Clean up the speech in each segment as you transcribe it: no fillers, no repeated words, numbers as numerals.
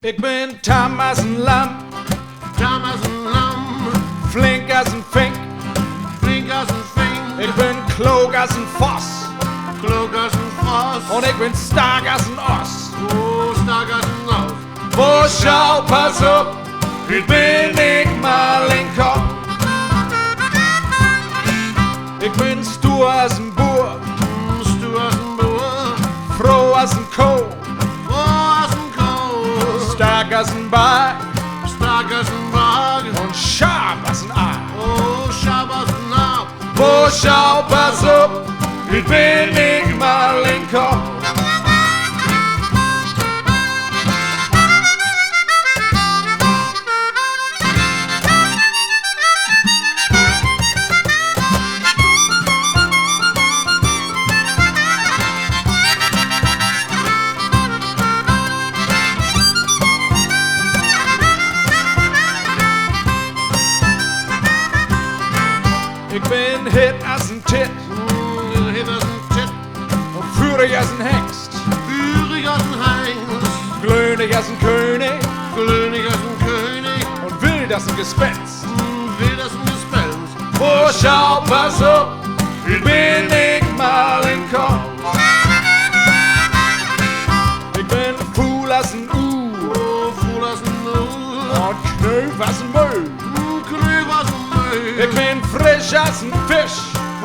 Ik ben tam als een lam, tam als een lam, flink als een vink. flink als een vink. Ik ben klog als een vos, klok als een vos. en ik ben stark als een os. Oh, sterk als een os. Voor sjov, pas op, ik ben ikke Malenko. Ik ben stoer als een boer, Stoer als een boer, vroeg als een ko. voor als een kool. Stark als een bak, Sterk als een bak. en sharp als een aap. Oh, sharp als een aap. Voor sjov, pas op, ik ben ikke Malenko. Ik ben hit als een tit, Hit als een tit. en vurig als een hengst. Vurig als een hengst. Glönig als een koning, Glönig als een koning. en wild als een gespenst. Wild als een gespenst. Voor sjov, pas op, ik ben ikke Malenko. Ik ben fugl als een uge, Oh, fugl als een uge. en knøv als een mø. Knøv als een møg. Ik ben frisch als een vis,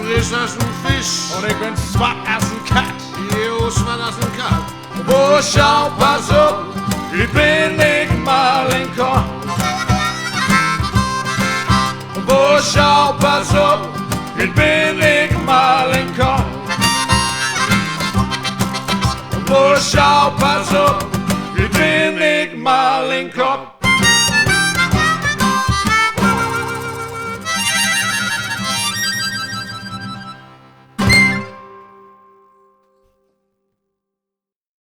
Fris als een vis. en ik ben zwart als een kat. Jo, zwart als een kat. Voor sjov, pas op, ik ben ikke Malenko. Voor sjov, pas op, ik ben ikke Malenko. Voor sjov, pas op, ik ben ikke Malenko.